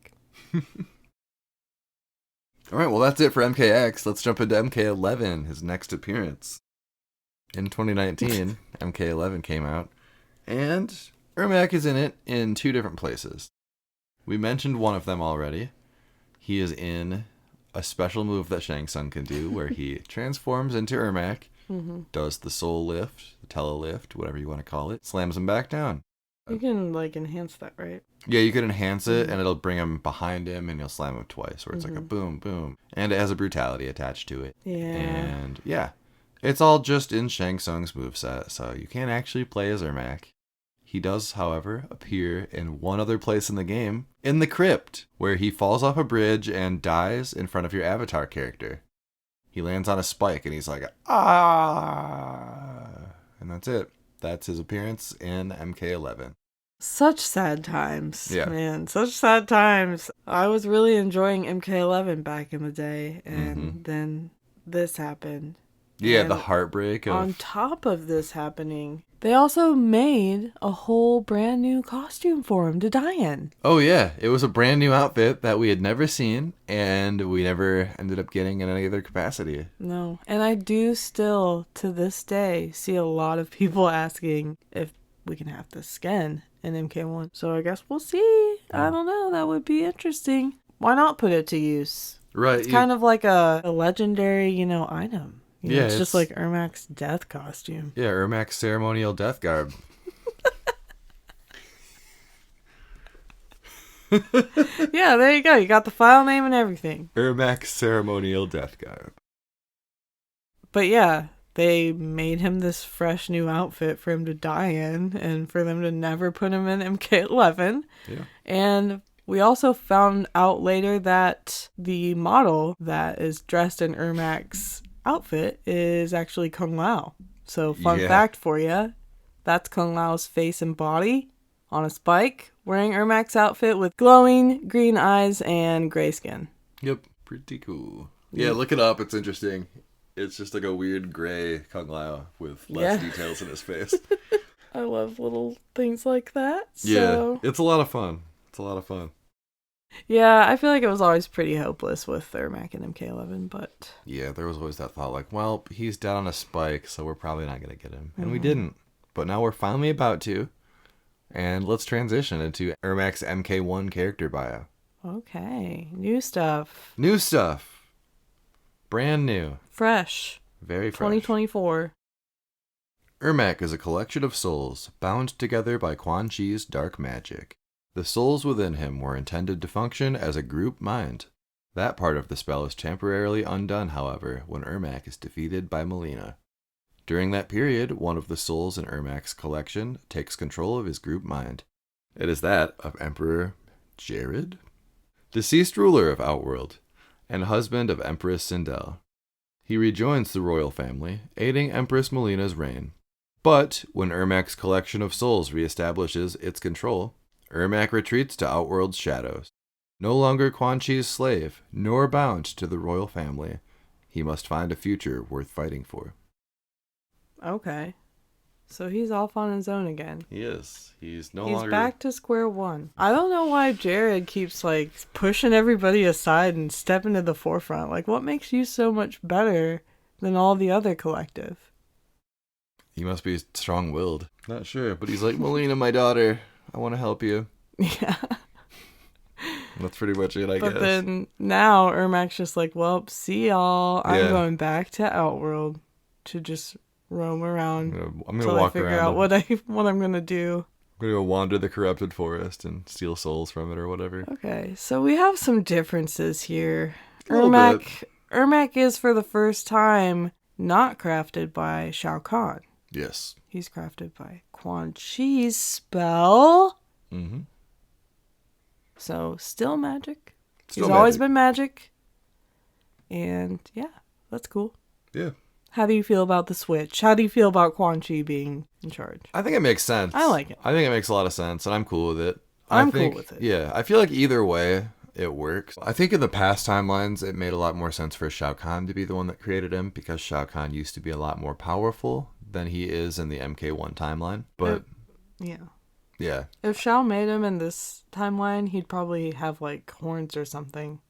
All right, well, that's it for MKX. Let's jump into MK11, his next appearance. In 2019, MK11 came out, and Ermac is in it in 2 different places. We mentioned one of them already. He is in a special move that Shang Tsung can do, where he transforms into Ermac, does the soul lift, the telelift, whatever you want to call it, slams him back down. You can, like, enhance that, right? Yeah, you could enhance it, and it'll bring him behind him, and you'll slam him twice, where it's like a boom, boom. And it has a brutality attached to it. Yeah. And, yeah. It's all just in Shang Tsung's moveset, so you can't actually play as Ermac. He does, however, appear in one other place in the game, in the crypt, where he falls off a bridge and dies in front of your avatar character. He lands on a spike, and he's like, ah! And that's it. That's his appearance in MK11. Such sad times. Yeah. Man, such sad times. I was really enjoying MK11 back in the day, and then this happened. Yeah, And the heartbreak of... on top of this happening, they also made a whole brand new costume for him to die in. Oh, yeah. It was a brand new outfit that we had never seen, and we never ended up getting in any other capacity. No. And I do still, to this day, see a lot of people asking if we can have the skin in MK1. So I guess we'll see. I don't know. That would be interesting. Why not put it to use? Right. It's kind of like a legendary, item. Yeah, it's just like Ermac's death costume. Yeah, Ermac's ceremonial death garb. Yeah, there you go. You got the file name and everything. Ermac's ceremonial death garb. But yeah, they made him this fresh new outfit for him to die in and for them to never put him in MK11. Yeah. And we also found out later that the model that is dressed in Ermac's outfit is actually Kung Lao. So fun fact for you, that's Kung Lao's face and body on a spike, wearing Ermac's outfit with glowing green eyes and gray skin. Yep, pretty cool. Yeah, look it up. It's interesting. It's just like a weird gray Kung Lao with less details in his face. I love little things like that. Yeah, it's a lot of fun. Yeah, I feel like it was always pretty hopeless with Ermac and MK11, but... Yeah, there was always that thought like, well, he's down on a spike, so we're probably not going to get him. And we didn't. But now we're finally about to. And let's transition into Ermac's MK1 character bio. Okay, new stuff. New stuff. Brand new. Fresh. Very fresh. 2024. Ermac is a collection of souls bound together by Quan Chi's dark magic. The souls within him were intended to function as a group mind. That part of the spell is temporarily undone, however, when Ermac is defeated by Melina. During that period, one of the souls in Ermac's collection takes control of his group mind. It is that of Emperor Jared, deceased ruler of Outworld, and husband of Empress Sindel. He rejoins the royal family, aiding Empress Melina's reign. But when Ermac's collection of souls reestablishes its control, Ermac retreats to Outworld's shadows. No longer Quan Chi's slave, nor bound to the royal family, he must find a future worth fighting for. Okay. So he's off on his own again. He is. He's He's back to square one. I don't know why Jared keeps, like, pushing everybody aside and stepping to the forefront. Like, what makes you so much better than all the other collective? He must be strong-willed. Not sure, but he's like, Melina, my daughter, I want to help you. Yeah. That's pretty much it, I guess. But then now Ermac's just like, well, see y'all. I'm going back to Outworld to just roam around. I'm gonna walk figure around. out what I'm gonna do. I'm gonna go wander the corrupted forest and steal souls from it or whatever. Okay, so we have some differences here. A little bit. Ermac is for the first time not crafted by Shao Kahn. Yes. He's crafted by Quan Chi's spell. Mm-hmm. So still magic. Still He's always magic. been magic. And yeah, that's cool. Yeah. How do you feel about the switch? How do you feel about Quan Chi being in charge? I think it makes sense. I like it. I think it makes a lot of sense, and I'm cool with it. I'm cool with it. Yeah, I feel like either way, it works. I think in the past timelines, it made a lot more sense for Shao Kahn to be the one that created him, because Shao Kahn used to be a lot more powerful than he is in the MK1 timeline. But yeah. If Shao made him in this timeline, he'd probably have like horns or something.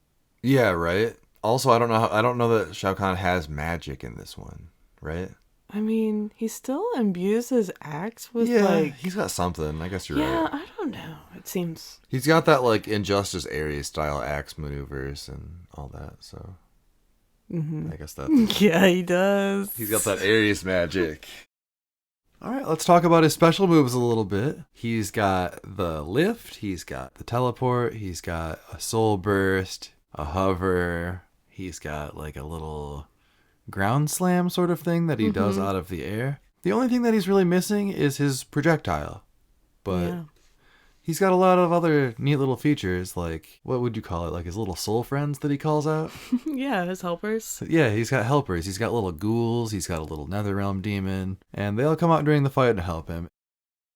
Yeah, right. Also, I don't know that Shao Kahn has magic in this one, right? I mean, he still imbues his axe with he's got something. I guess you're right. Yeah, I don't know. It seems He's got that like Injustice Ares style axe maneuvers and all that. So I guess that's yeah, he does. he's got that Ares magic. All right, let's talk about his special moves a little bit. He's got the lift, he's got the teleport, he's got a soul burst, a hover, he's got like a little ground slam sort of thing that he does out of the air. The only thing that he's really missing is his projectile. But he's got a lot of other neat little features, like, what would you call it? Like his little soul friends that he calls out? Yeah, his helpers. Yeah, he's got helpers. He's got little ghouls. He's got a little Netherrealm demon. And they all come out during the fight to help him.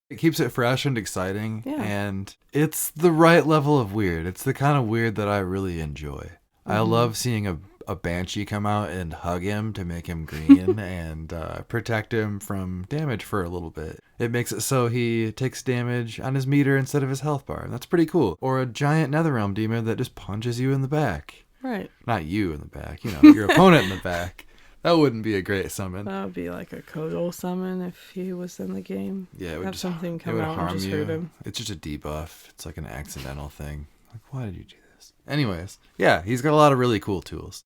It keeps it fresh and exciting. Yeah. And it's the right level of weird. It's the kind of weird that I really enjoy. I love seeing a banshee come out and hug him to make him green and protect him from damage for a little bit. It makes it so he takes damage on his meter instead of his health bar. That's pretty cool. Or a giant Netherrealm demon that just punches you in the back. Right. Not you in the back, your opponent in the back. That wouldn't be a great summon. That would be like a Kodal summon if he was in the game. Yeah, it would have just something come out and just hurt him. It's just a debuff. It's like an accidental thing. Like, why did you do this? Anyways, yeah, he's got a lot of really cool tools.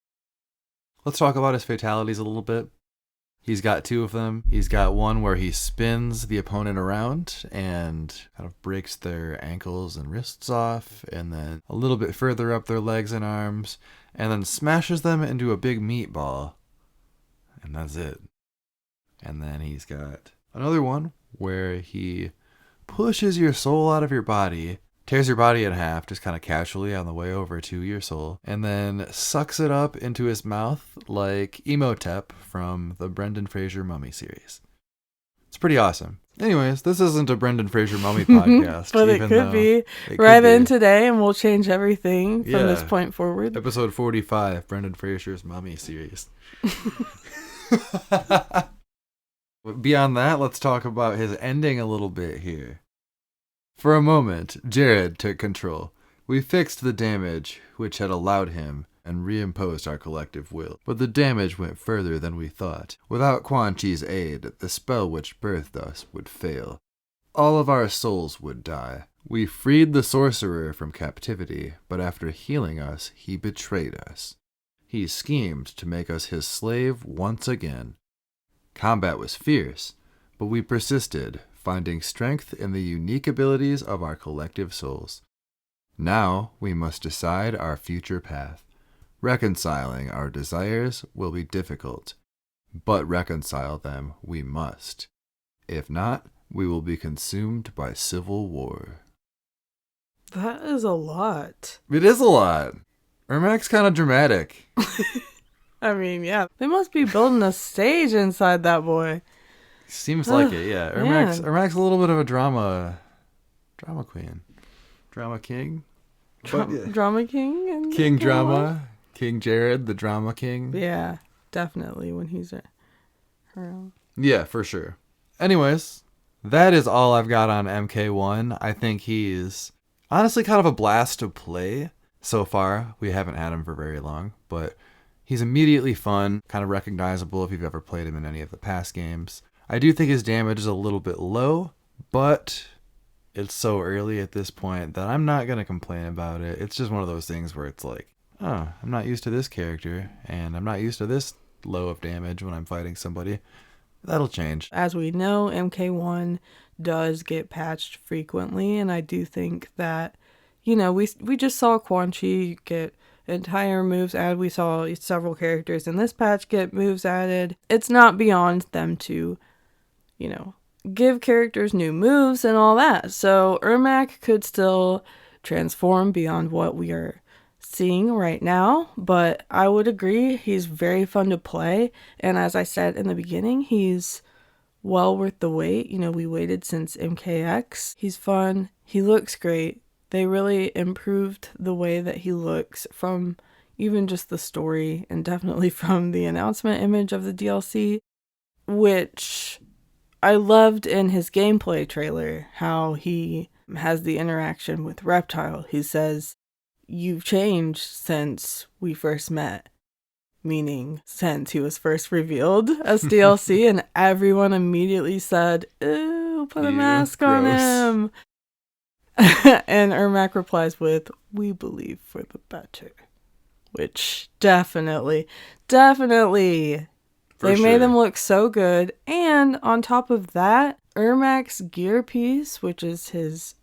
Let's talk about his fatalities a little bit. He's got two of them. He's got one where he spins the opponent around and kind of breaks their ankles and wrists off, and then a little bit further up their legs and arms, and then smashes them into a big meatball. And that's it. And then he's got another one where he pushes your soul out of your body, tears your body in half just kind of casually on the way over to your soul, and then sucks it up into his mouth like Emotep from the Brendan Fraser Mummy series. It's pretty awesome. Anyways, this isn't a Brendan Fraser Mummy podcast. But it could be. Right in today, and we'll change everything from this point forward. Episode 45, Brendan Fraser's Mummy series. Beyond that, let's talk about his ending a little bit here. For a moment, Jared took control. We fixed the damage which had allowed him and reimposed our collective will. But the damage went further than we thought. Without Quan Chi's aid, the spell which birthed us would fail. All of our souls would die. We freed the sorcerer from captivity, but after healing us, he betrayed us. He schemed to make us his slave once again. Combat was fierce, but we persisted, finding strength in the unique abilities of our collective souls. Now we must decide our future path. Reconciling our desires will be difficult, but reconcile them we must. If not, we will be consumed by civil war. That is a lot. It is a lot. Ermac's kind of dramatic. I mean, yeah. They must be building a stage inside that boy. Seems like it, yeah. Man. Ermac's a little bit of a drama queen. Drama king? Drama king? And King Drama. King Jared, the drama king. Yeah, definitely when he's around. Yeah, for sure. Anyways, that is all I've got on MK1. I think he's honestly kind of a blast to play so far. We haven't had him for very long, but he's immediately fun, kind of recognizable if you've ever played him in any of the past games. I do think his damage is a little bit low, but it's so early at this point that I'm not going to complain about it. It's just one of those things where it's like, oh, I'm not used to this character, and I'm not used to this low of damage when I'm fighting somebody. That'll change. As we know, MK1 does get patched frequently, and I do think that, you know, we just saw Quan Chi get entire moves added. We saw several characters in this patch get moves added. It's not beyond them to, you know, give characters new moves and all that. So Ermac could still transform beyond what we are seeing right now, but I would agree he's very fun to play, and as I said in the beginning, he's well worth the wait. You know, we waited since MKX. He's fun, he looks great. They really improved the way that he looks from even just the story and definitely from the announcement image of the DLC, which I loved in his gameplay trailer, how he has the interaction with Reptile. He says, "You've changed since we first met," meaning since he was first revealed as DLC, and everyone immediately said, "Ew, put a mask gross on him." And Ermac replies with, "We believe for the better," which definitely they made him look so good. And on top of that, Ermac's gear piece, which is his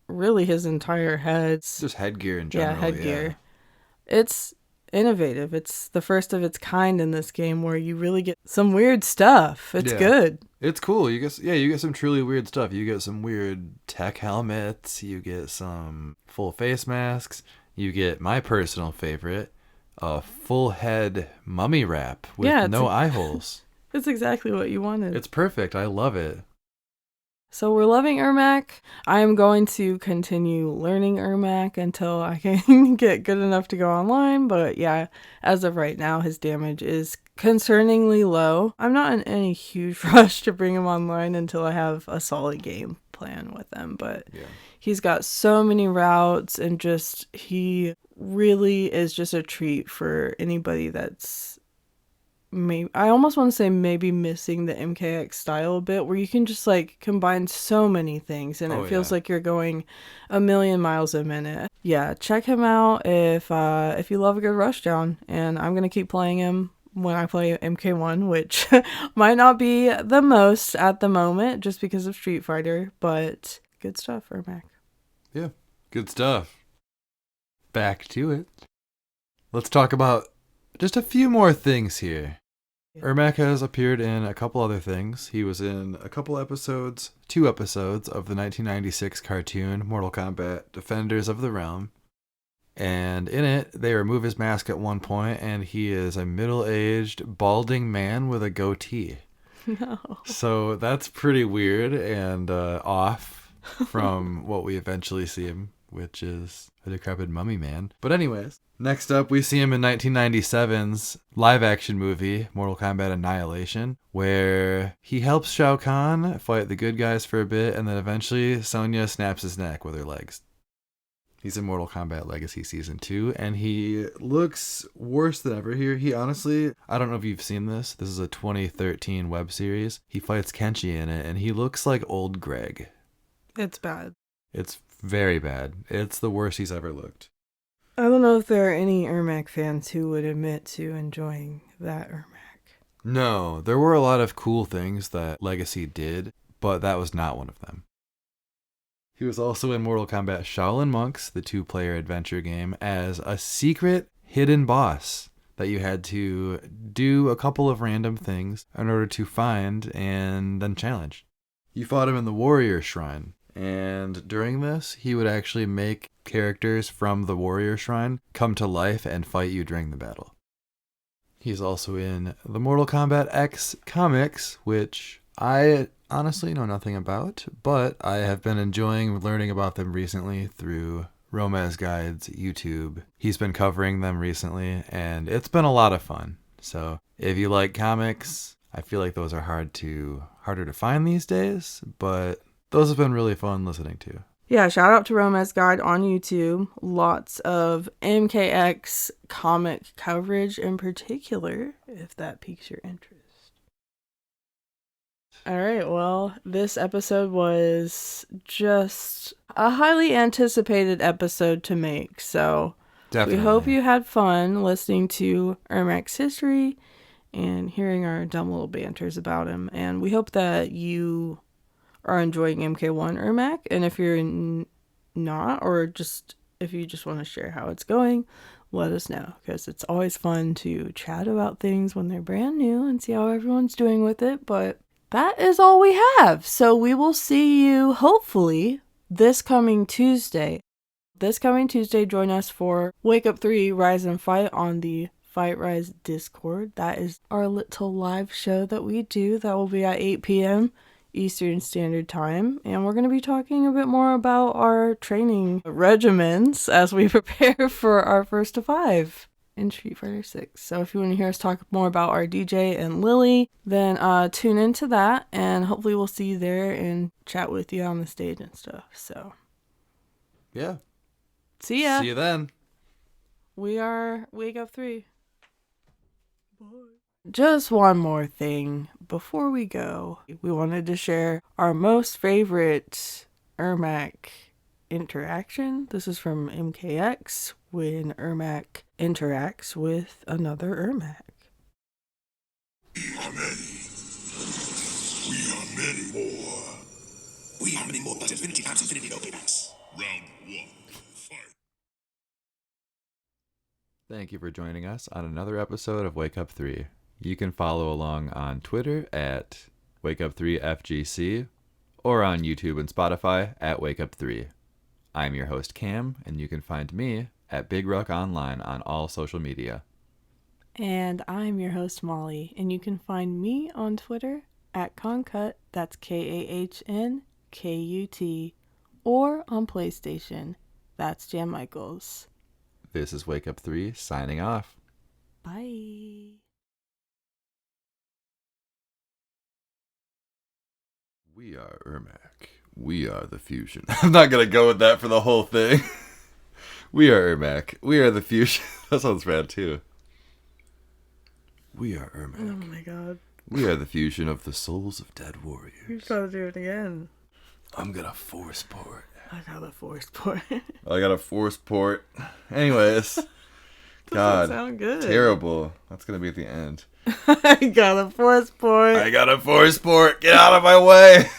entire head. Just headgear in general. Yeah, headgear. It's innovative. It's the first of its kind in this game where you really get some weird stuff. It's good. It's cool. You get some truly weird stuff. You get some weird tech helmets. You get some full face masks. You get my personal favorite, a full head mummy wrap with no eye holes. It's exactly what you wanted. It's perfect. I love it. So we're loving Ermac. I am going to continue learning Ermac until I can get good enough to go online. But yeah, as of right now, his damage is concerningly low. I'm not in any huge rush to bring him online until I have a solid game plan with him. But he's got so many routes, and just he really is just a treat for anybody that's I almost want to say maybe missing the MKX style a bit, where you can just like combine so many things and it feels like you're going a million miles a minute. Yeah, check him out if you love a good rushdown, and I'm gonna keep playing him when I play MK1, which might not be the most at the moment just because of Street Fighter, but good stuff, Ermac. Yeah, good stuff. Back to it. Let's talk about just a few more things here. Ermac has appeared in a couple other things. He was in a couple episodes, 2 episodes of the 1996 cartoon Mortal Kombat Defenders of the Realm. And in it, they remove his mask at one point, and he is a middle-aged, balding man with a goatee. No. So that's pretty weird and off from what we eventually see him which is a decrepit mummy man. But anyways, next up we see him in 1997's live-action movie, Mortal Kombat Annihilation, where he helps Shao Kahn fight the good guys for a bit, and then eventually Sonya snaps his neck with her legs. He's in Mortal Kombat Legacy Season 2, and he looks worse than ever here. He honestly, I don't know if you've seen this. This is a 2013 web series. He fights Kenshi in it, and he looks like old Greg. It's bad. It's very bad. It's the worst he's ever looked. I don't know if there are any Ermac fans who would admit to enjoying that Ermac. No, there were a lot of cool things that Legacy did, but that was not one of them. He was also in Mortal Kombat Shaolin Monks, the 2-player adventure game, as a secret hidden boss that you had to do a couple of random things in order to find and then challenge. You fought him in the Warrior Shrine, and during this, he would actually make characters from the Warrior Shrine come to life and fight you during the battle. He's also in the Mortal Kombat X comics, which I honestly know nothing about, but I have been enjoying learning about them recently through Romez Guide's YouTube. He's been covering them recently, and it's been a lot of fun. So if you like comics, I feel like those are harder to find these days, but those have been really fun listening to. Yeah, shout out to Romez Guide on YouTube. Lots of MKX comic coverage in particular, if that piques your interest. All right, well, this episode was just a highly anticipated episode to make, so Definitely. We hope you had fun listening to Ermac's history and hearing our dumb little banters about him, and we hope that you are enjoying MK1 Ermac, and if you're not, or just if you just want to share how it's going, let us know, because it's always fun to chat about things when they're brand new and see how everyone's doing with it, but that is all we have. So we will see you, hopefully, this coming Tuesday. This coming Tuesday, join us for Wake Up 3 Rise and Fight on the Fight Rise Discord. That is our little live show that we do. That will be at 8 p.m. Eastern Standard Time. And we're going to be talking a bit more about our training regimens as we prepare for our first to 5 in Street Fighter 6. So if you want to hear us talk more about our DJ and Lily, then tune into that, and hopefully we'll see you there and chat with you on the stage and stuff. So Yeah. see ya. See you then. We are Wake Up 3. Bye. Just one more thing before we go. We wanted to share our most favorite Ermac interaction. This is from MKX when Ermac interacts with another Ermac. We are many. We are many more. We are many more, but infinity times infinity no paybacks. Round 1. Fight. Thank you for joining us on another episode of Wake Up 3. You can follow along on Twitter at Wakeup3FGC or on YouTube and Spotify at Wakeup3. I'm your host Cam, and you can find me at Big Ruck Online on all social media. And I'm your host Molly, and you can find me on Twitter at Concut, that's KAHNKUT, or on PlayStation, that's Jan Michaels. This is Wake Up 3 signing off. Bye. We are Ermac. We are the fusion. I'm not going to go with that for the whole thing. We are Ermac. We are the fusion. That sounds bad too. We are Ermac. Oh my god. We are the fusion of the souls of dead warriors. You're trying to do it again. I'm going to force port. I got a force port. I got a force port. Anyways. God. Doesn't sound good. Terrible. That's going to be at the end. I got a force port. I got a force port. Get out of my way.